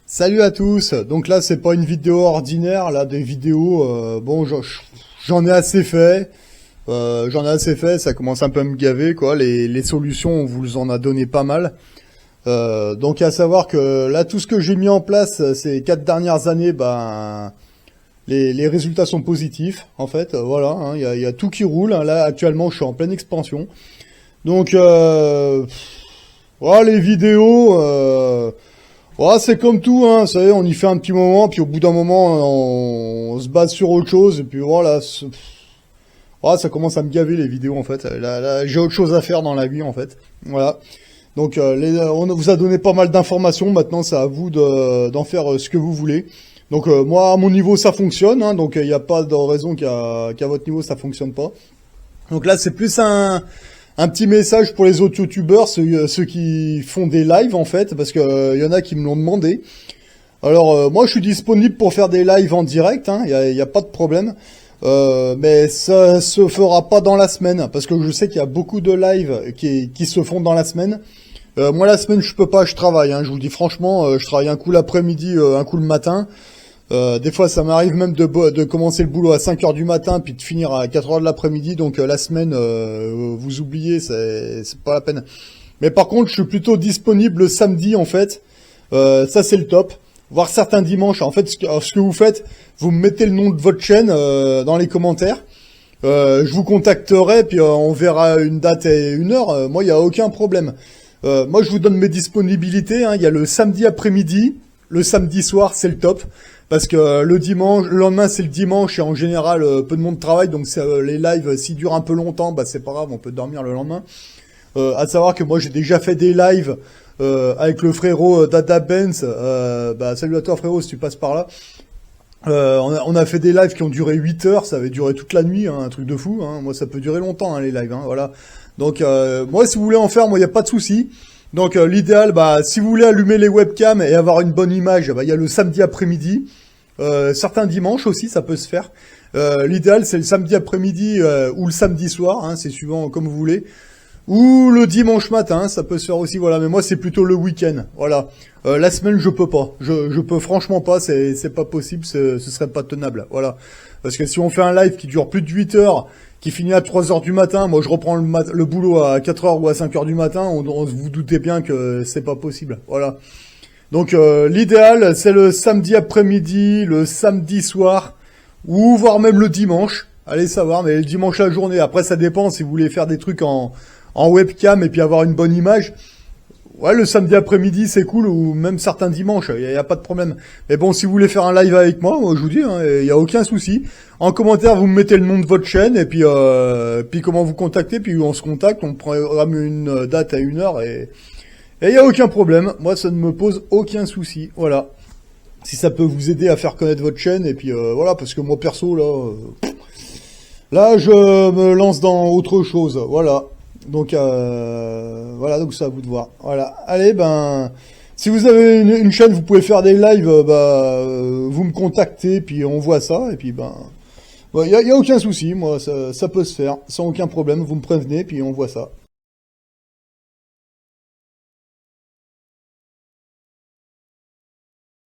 Salut à tous. Donc là, c'est pas une vidéo ordinaire, là, des vidéos. Bon, j'en ai assez fait. Ça commence un peu à me gaver, quoi. Les solutions, on vous en a donné pas mal. Donc à savoir que là, tout ce que j'ai mis en place ces 4 dernières années, ben, les résultats sont positifs, en fait. Voilà, hein, il y a tout qui roule, hein. Là, actuellement, je suis en pleine expansion. Donc, voilà, les vidéos. Ouais, c'est comme tout, hein, vous savez, on y fait un petit moment, puis au bout d'un moment, on se base sur autre chose, et puis voilà, ouais, ça commence à me gaver les vidéos, en fait. Là, j'ai autre chose à faire dans la vie, en fait. Voilà. Donc, on vous a donné pas mal d'informations, maintenant, c'est à vous d'en faire ce que vous voulez. Donc, moi, à mon niveau, ça fonctionne, hein, donc il n'y a pas de raison qu'à votre niveau, ça fonctionne pas. Donc là, c'est plus un petit message pour les autres youtubeurs, ceux qui font des lives en fait, parce que y en a qui me l'ont demandé. Alors moi je suis disponible pour faire des lives en direct, hein, y a pas de problème, mais ça se fera pas dans la semaine, parce que je sais qu'il y a beaucoup de lives qui se font dans la semaine. Moi la semaine je peux pas, je travaille, hein, je vous le dis franchement, je travaille un coup l'après-midi, un coup le matin. Des fois, ça m'arrive même de commencer le boulot à 5 heures du matin, puis de finir à 4 heures de l'après-midi. Donc la semaine, vous oubliez, c'est pas la peine. Mais par contre, je suis plutôt disponible le samedi, en fait. Ça, c'est le top. Voire certains dimanches. En fait, ce que vous faites, vous me mettez le nom de votre chaîne dans les commentaires. Je vous contacterai, puis on verra une date et une heure. Moi, il n'y a aucun problème. Moi, je vous donne mes disponibilités, hein. Il y a le samedi après-midi. Le samedi soir, c'est le top. Parce que le dimanche, le lendemain c'est le dimanche et en général peu de monde travaille, donc les lives s'ils durent un peu longtemps, bah c'est pas grave, on peut dormir le lendemain. À savoir que moi j'ai déjà fait des lives avec le frérot Dada Benz, bah salut à toi frérot si tu passes par là. On a fait des lives qui ont duré 8 heures, ça avait duré toute la nuit, hein, un truc de fou, hein. Moi ça peut durer longtemps hein, les lives, hein, voilà. Donc moi si vous voulez en faire, moi il n'y a pas de souci. Donc l'idéal, bah si vous voulez allumer les webcams et avoir une bonne image, bah il y a le samedi après-midi. Certains dimanches aussi, ça peut se faire. L'idéal, c'est le samedi après-midi ou le samedi soir, hein, c'est suivant comme vous voulez. Ou le dimanche matin, ça peut se faire aussi, voilà. Mais moi, c'est plutôt le week-end, voilà. La semaine, je peux pas. Je peux franchement pas, c'est pas possible, ce serait pas tenable, voilà. Parce que si on fait un live qui dure plus de 8 heures, qui finit à 3 heures du matin, moi je reprends le boulot à 4 heures ou à 5 heures du matin, vous doutez bien que c'est pas possible, voilà. Donc l'idéal, c'est le samedi après-midi, le samedi soir, ou voire même le dimanche. Allez savoir, mais le dimanche la journée. Après, ça dépend si vous voulez faire des trucs en webcam et puis avoir une bonne image. Ouais, le samedi après-midi, c'est cool, ou même certains dimanches, il y a pas de problème. Mais bon, si vous voulez faire un live avec moi, je vous dis, hein, il y a aucun souci. En commentaire, vous me mettez le nom de votre chaîne, et puis comment vous contacter, puis on se contacte, on programme une date à une heure, et il n'y a aucun problème. Moi, ça ne me pose aucun souci, voilà. Si ça peut vous aider à faire connaître votre chaîne, et puis voilà, parce que moi, perso, là, je me lance dans autre chose, voilà. Donc voilà, donc c'est à vous de voir. Voilà. Allez, ben si vous avez une chaîne, vous pouvez faire des lives, vous me contactez, puis on voit ça, et puis ben y a aucun souci, moi ça peut se faire, sans aucun problème, vous me prévenez, puis on voit ça.